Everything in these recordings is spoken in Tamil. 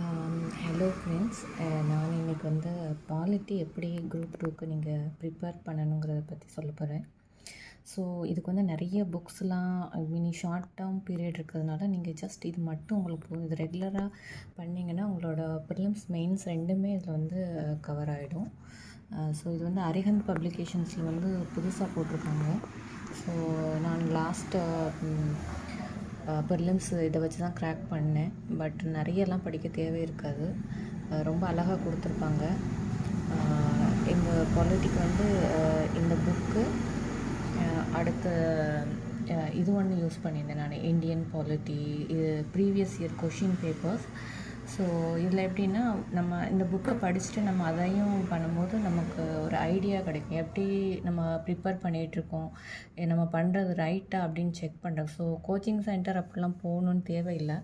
Hello friends. நான் இன்றைக்கி வந்து பாலிட்டி எப்படி குரூப் டூக்கு நீங்கள் ப்ரிப்பேர் பண்ணணுங்கிறத பற்றி சொல்ல போகிறேன். ஸோ இதுக்கு வந்து நிறைய புக்ஸ்லாம் மினி ஷார்ட் டேர்ம் பீரியட் இருக்கிறதுனால நீங்கள் ஜஸ்ட் இது மட்டும் உங்களுக்கு போதும். இது ரெகுலராக பண்ணிங்கன்னா உங்களோட ப்ரிலிம்ஸ் மெயின்ஸ் ரெண்டுமே இதில் வந்து கவர் ஆகிடும். ஸோ இது வந்து அரிஹந்த் பப்ளிகேஷன்ஸில் வந்து புதுசாக போட்டிருக்காங்க. ஸோ நான் ப்ரிலிம்ஸ் இதை வச்சு தான் க்ராக் பண்ணேன். பட் நிறையெல்லாம் படிக்க தேவை இருக்காது. ரொம்ப அழகாக கொடுத்துருப்பாங்க. இந்த பாலிட்டிக்கு வந்து இந்த புக்கு அடுத்த இது ஒன்று யூஸ் பண்ணியிருந்தேன் நான், இந்தியன் பாலிட்டி. இது previous year question papers. So இதில் எப்படின்னா, நம்ம இந்த புக்கை படிச்சுட்டு நம்ம அதையும் பண்ணும்போது நமக்கு ஒரு ஐடியா கிடைக்கும், எப்படி நம்ம ப்ரிப்பேர் பண்ணிகிட்ருக்கோம், நம்ம பண்ணுறது ரைட்டா அப்படின்னு செக் பண்ணுறோம். ஸோ கோச்சிங் சென்டர் அப்படிலாம் போகணுன்னு தேவையில்லை.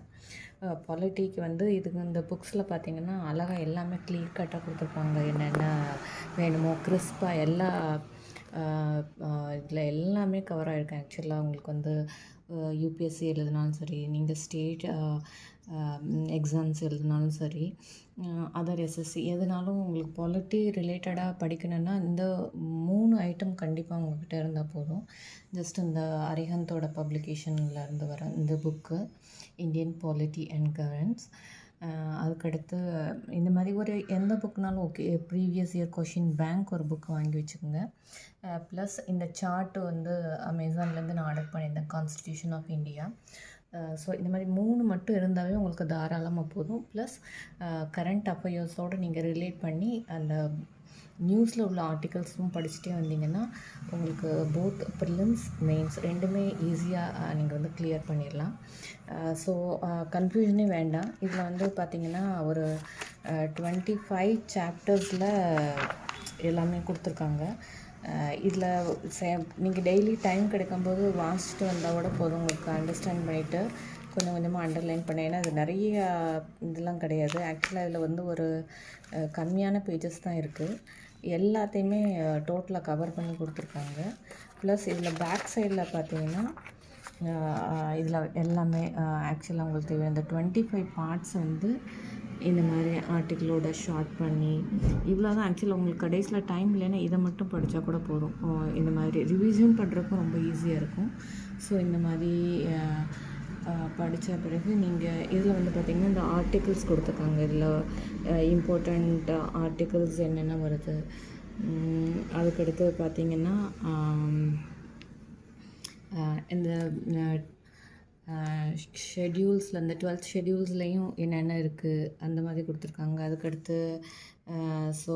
பாலிட்டிக்கு வந்து இதுக்கு இந்த புக்ஸில் பார்த்திங்கன்னா அழகாக எல்லாமே க்ளியர் கட்டாக கொடுத்துருப்பாங்க. என்னென்ன வேணுமோ கிறிஸ்பாக எல்லா இதில் எல்லாமே கவர் ஆகிருக்கேன். ஆக்சுவலாக உங்களுக்கு வந்து யூபிஎஸ்சி எழுதினாலும் சரி, நீங்கள் ஸ்டேட் எக்ஸாம்ஸ் எழுதினாலும் சரி, அதர் எஸ்எஸ்சி எதுனாலும் உங்களுக்கு பாலிட்டி ரிலேட்டடாக படிக்கணுன்னா இந்த 3 ஐட்டம் கண்டிப்பாக உங்கள்கிட்ட இருந்தால் போதும். ஜஸ்ட் இந்த அரிஹந்தோட பப்ளிகேஷன்லேருந்து வர இந்த book Indian polity and governance. அதுக்கடுத்து இந்த மாதிரி ஒரு எந்த புக்குனாலும் okay. Previous year question bank ஒரு புக்கு வாங்கி வச்சுக்கோங்க. ப்ளஸ் இந்த சார்ட்டு வந்து அமேசான்லேருந்து நான் ஆர்டர் பண்ணியிருந்தேன், கான்ஸ்டியூஷன் ஆஃப் இந்தியா. ஸோ இந்த மாதிரி 3 மட்டும் இருந்தாவே உங்களுக்கு தாராளமாக போதும். ப்ளஸ் கரண்ட் அஃபேர்ஸோடு நீங்கள் ரிலேட் பண்ணி அந்த நியூஸில் உள்ள ஆர்டிகல்ஸும் படிச்சுட்டே வந்தீங்கன்னா உங்களுக்கு போத் ப்ரிலிம்ஸ் மெயின்ஸ் ரெண்டுமே ஈஸியாக நீங்கள் வந்து கிளியர் பண்ணிடலாம். ஸோ கன்ஃபியூஷனே வேண்டாம். இதில் வந்து பார்த்திங்கன்னா ஒரு 25 சாப்டர்ஸில் எல்லாமே கொடுத்துருக்காங்க. இதில் நீங்கள் டெய்லி டைம் கிடைக்கும்போது வாசிச்சுட்டு வந்தால் கூட போதும். உங்களுக்கு அண்டர்ஸ்டாண்ட் பண்ணிவிட்டு கொஞ்சம் கொஞ்சமாக அண்டர்லைன் பண்ணேன். ஏன்னா அது நிறைய இதெல்லாம் கிடையாது. ஆக்சுவலாக இதில் வந்து ஒரு கம்மியான பேஜஸ் தான் இருக்குது. எல்லாத்தையுமே டோட்டலாக கவர் பண்ணி கொடுத்துருக்காங்க. ப்ளஸ் இதில் பேக் சைடில் பார்த்தீங்கன்னா இதில் எல்லாமே ஆக்சுவலாக உங்களுக்கு தேவை இந்த 25 பார்ட்ஸ் வந்து இந்த மாதிரி ஆர்டிக்கிளோட ஷார்ட் பண்ணி இவ்வளோ தான். ஆக்சுவலாக உங்களுக்கு கடைசியில் டைம் இல்லைன்னா இதை மட்டும் படித்தா கூட போதும். இந்த மாதிரி ரிவிஷன் பண்ணுறதுக்கும் ரொம்ப ஈஸியாக இருக்கும். ஸோ இந்த மாதிரி படித்த பிறகு நீங்கள் இதில் வந்து பார்த்திங்கன்னா இந்த ஆர்டிகிள்ஸ் கொடுத்துருக்காங்க. இதில் இம்பார்ட்டண்ட் ஆர்டிகிள்ஸ் என்னென்ன வருது. அதுக்கடுத்து பார்த்திங்கன்னா இந்த ஷெட்யூல்ஸில் இந்த 12th ஷெட்யூல்ஸ்லேயும் என்னென்ன இருக்குது அந்த மாதிரி கொடுத்துருக்காங்க. அதுக்கடுத்து ஸோ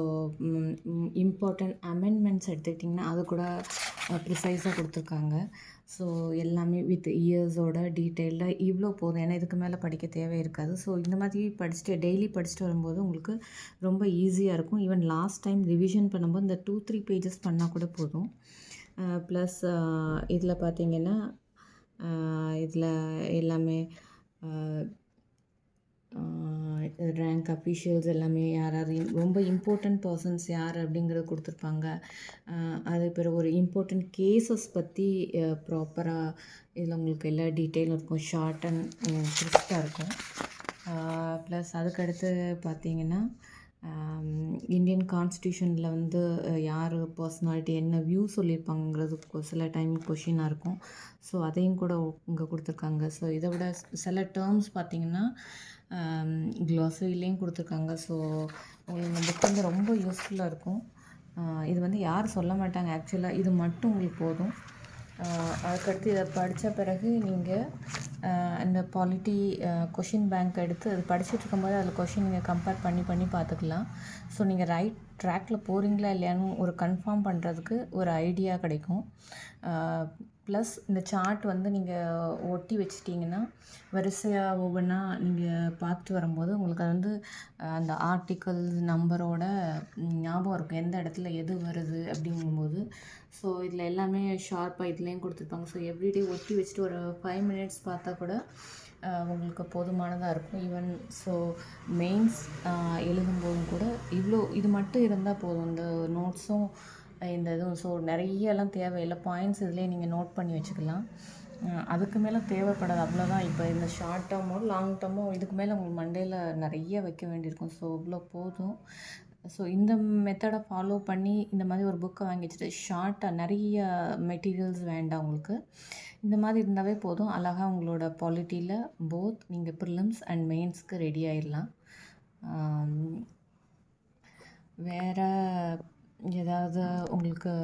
இம்பார்ட்டண்ட் அமெண்ட்மெண்ட்ஸ் எடுத்துக்கிட்டிங்கன்னா அது கூட ப்ரிசைஸாக கொடுத்துருக்காங்க. ஸோ எல்லாமே வித் இயர்ஸோட டீட்டெயில்டாக இவ்வளோ போதும். ஏன்னா இதுக்கு மேலே படிக்க தேவை இருக்காது. ஸோ இந்த மாதிரி டெய்லி படிச்சுட்டு வரும்போது உங்களுக்கு ரொம்ப ஈஸியாக இருக்கும். ஈவன் லாஸ்ட் டைம் ரிவிஷன் பண்ணும்போது இந்த 2-3 பேஜஸ் பண்ணால் கூட போதும். ப்ளஸ் இதில் பார்த்திங்கன்னா இதில் எல்லாமே ரேங்க் அஃபிஷியல்ஸ் எல்லாமே யார் ரொம்ப இம்பார்ட்டண்ட் பர்சன்ஸ் யார் அப்படிங்கிறத கொடுத்துருப்பாங்க. அது பிறகு ஒரு இம்பார்ட்டண்ட் கேசஸ் பற்றி ப்ராப்பராக இதில் உங்களுக்கு எல்லா டீட்டெயிலும் இருக்கும். ஷார்ட் அண்ட் கிறிஸ்பாக இருக்கும். ப்ளஸ் அதுக்கடுத்து பார்த்திங்கன்னா இந்தியன் கான்ஸ்டியூஷனில் வந்து யார் பர்சனாலிட்டி என்ன வியூ சொல்லியிருப்பாங்கிறது சில டைம் கொஷினாக இருக்கும். ஸோ அதையும் கூட இங்கே கொடுத்துருக்காங்க. ஸோ இதை விட சில டேர்ம்ஸ் பார்த்திங்கன்னா க்ளாஸரிலையும் கொடுத்துருக்காங்க. ஸோ உங்களுக்கு இந்த புக் வந்து ரொம்ப யூஸ்ஃபுல்லாக இருக்கும். இது வந்து யாரும் சொல்ல மாட்டாங்க. ஆக்சுவலாக இது மட்டும் உங்களுக்கு போதும். அதுக்கடுத்து இதை படித்த பிறகு நீங்கள் இந்த பாலிட்டி கொஷின் பேங்க் எடுத்து அது படிச்சுட்டு இருக்கும்போது அதில் கொஷின் நீங்கள் கம்பேர் பண்ணி பார்த்துக்கலாம். ஸோ நீங்கள் ரைட் ட்ராக்கில் போகிறீங்களா இல்லையான்னு ஒரு கன்ஃபார்ம் பண்ணுறதுக்கு ஒரு ஐடியா கிடைக்கும். ப்ளஸ் இந்த சார்ட் வந்து நீங்கள் ஒட்டி வச்சிட்டிங்கன்னா வரிசையாக ஒவ்வொன்றா நீங்கள் பார்த்துட்டு வரும்போது உங்களுக்கு அது வந்து அந்த ஆர்டிக்கல் நம்பரோட ஞாபகம் இருக்கும், எந்த இடத்துல எது வருது அப்படிங்கும்போது. ஸோ இதில் எல்லாமே ஷார்ப்பாக இதுலேயும் கொடுத்துருப்பாங்க. ஸோ எவ்ரிடே ஒட்டி வச்சுட்டு ஒரு 5 மினிட்ஸ் பார்த்தா கூட உங்களுக்கு போதுமானதாக இருக்கும். ஈவன் ஸோ மெயின்ஸ் எழுதும்போதும் கூட இது மட்டும் இருந்தால் போதும். இந்த நோட்ஸும் இந்த இதுவும் ஸோ நிறையெல்லாம் தேவையில்லை. பாயிண்ட்ஸ் இதிலே நீங்கள் நோட் பண்ணி வச்சுக்கலாம். அதுக்கு மேலே தேவைப்படாது அவ்வளோதான். இப்போ இந்த ஷார்ட் டேர்மோ லாங் டேர்மோ இதுக்கு மேலே உங்களுக்கு மண்டையில் நிறைய வைக்க வேண்டியிருக்கும். ஸோ இவ்வளோ போதும். ஸோ இந்த மெத்தடை ஃபாலோ பண்ணி இந்த மாதிரி ஒரு புக்கை வாங்கி வச்சுட்டு ஷார்ட்டாக நிறைய மெட்டீரியல்ஸ் வேண்டாம் உங்களுக்கு. இந்த மாதிரி இருந்தாவே போதும். அழகாக உங்களோட பாலிட்டியில் போத் நீங்கள் ப்ரிலிம்ஸ் அண்ட் மெயின்ஸ்க்கு ரெடி ஆயிடலாம். வேறு ஏதாவது உங்களுக்கு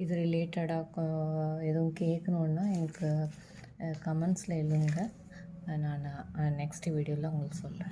இது ரிலேட்டடாக எதுவும் கேட்கணுன்னா எனக்கு கமெண்ட்ஸில் எழுதுங்க. நான் நெக்ஸ்ட் வீடியோவில் உங்களுக்கு சொல்கிறேன்.